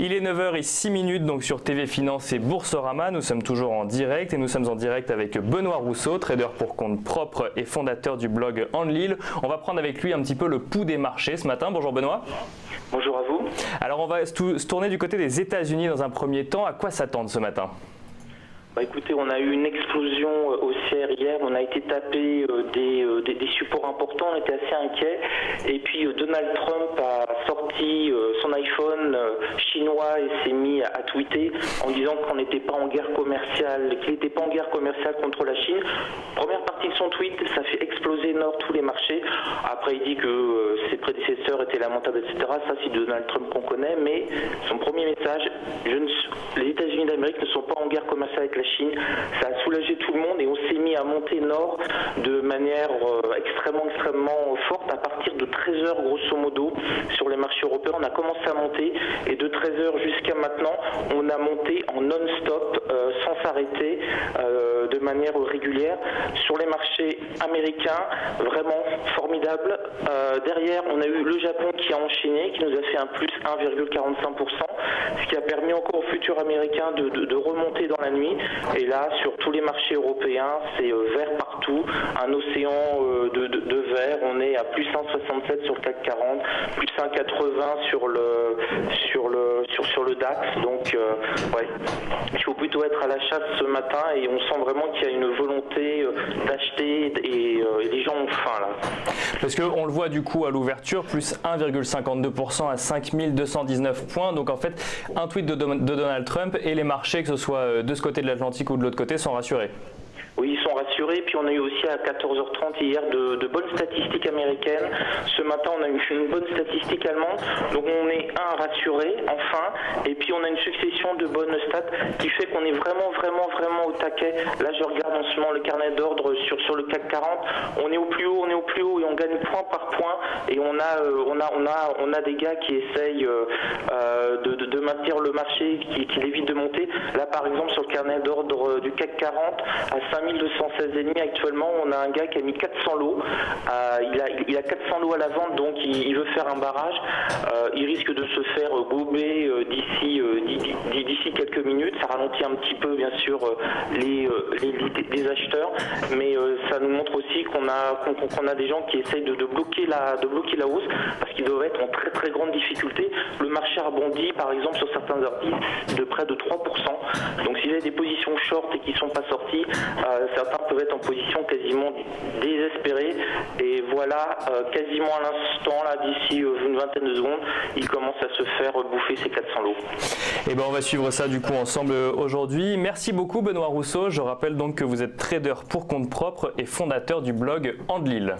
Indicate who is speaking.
Speaker 1: Il est 9h06 donc sur TV Finance et Boursorama. Nous sommes toujours en direct et nous sommes en direct avec Benoît Rousseau, trader pour compte propre et fondateur du blog Enlil. On va prendre avec lui un petit peu le pouls des marchés ce matin. Bonjour Benoît.
Speaker 2: Bonjour à vous.
Speaker 1: Alors on va se tourner du côté des États-Unis dans un premier temps. À quoi s'attendre ce matin ?
Speaker 2: Écoutez, on a eu une explosion haussière hier, on a été tapé des supports importants, on était assez inquiets. Et puis Donald Trump a sorti son iPhone chinois et s'est mis à tweeter en disant qu'on n'était pas en guerre commerciale, qu'il n'était pas en guerre commerciale contre la Chine. Première partie de son tweet, ça fait exploser tous les marchés. Après, il dit que ses prédécesseurs étaient lamentables, etc. Ça, c'est Donald Trump qu'on connaît. Mais son premier message, les États-Unis d'Amérique ne sont pas en guerre commerciale avec la Chine. Ça a soulagé tout le monde et on s'est mis à monter nord de manière extrêmement forte à partir de 13h grosso modo sur les marchés européens. On a commencé à monter et de 13h jusqu'à maintenant on a monté en non-stop sans s'arrêter de manière régulière sur les marchés américains, vraiment formidable. Derrière on a eu le Japon qui a enchaîné, qui nous a fait un plus 1,45%, ce qui a permis encore aux futurs américains de remonter dans la nuit. Et là, sur tous les marchés européens, c'est vert partout, un océan de vert. On est à plus 1,67 sur le CAC 40, plus 1,80 sur le DAX. Donc, ouais, il faut plutôt être à la chasse ce matin et on sent vraiment qu'il y a une volonté d'acheter et les gens ont faim là.
Speaker 1: Parce qu'on le voit du coup à l'ouverture, plus 1,52% à 5219 points. Donc en fait, un tweet de Donald Trump et les marchés, que ce soit de ce côté de l'Atlantique ou de l'autre côté, sont rassurés.
Speaker 2: Oui, ils sont rassurés. Puis on a eu aussi à 14h30 hier de bonnes statistiques américaines. Ce matin, on a eu une bonne statistique allemande. Donc on est rassuré, enfin. Et puis on a une succession de bonnes stats qui fait qu'on est vraiment au taquet. Là, je regarde en ce moment le carnet d'ordre sur le CAC 40. On est au plus haut et on gagne point par point. Et on a des gars qui essayent de maintenir le marché, qui évite de monter. Là, par exemple, sur le carnet d'ordre du CAC 40, à 5216,5 actuellement, on a un gars qui a mis 400 lots. Il a 400 lots à la vente, donc il veut faire un barrage. Il risque de se faire gober d'ici quelques minutes. Ça ralentit un petit peu, bien sûr, les acheteurs, mais ça nous montre aussi qu'on a des gens qui essayent de bloquer la hausse parce qu'ils doivent être en très grande difficulté. Le marché a rebondi, par exemple, sur certains artistes de près de 3%. Donc, s'il y a des positions short et qui ne sont pas sorties, certains peuvent être en position quasiment désespérée. Et voilà, quasiment à l'instant, là, d'ici une vingtaine de secondes, il commence à se faire bouffer ses 400 lots.
Speaker 1: Et ben on va suivre ça du coup ensemble aujourd'hui. Merci beaucoup Benoît Rousseau. Je rappelle donc que vous êtes trader pour compte propre et fondateur du blog Enlil.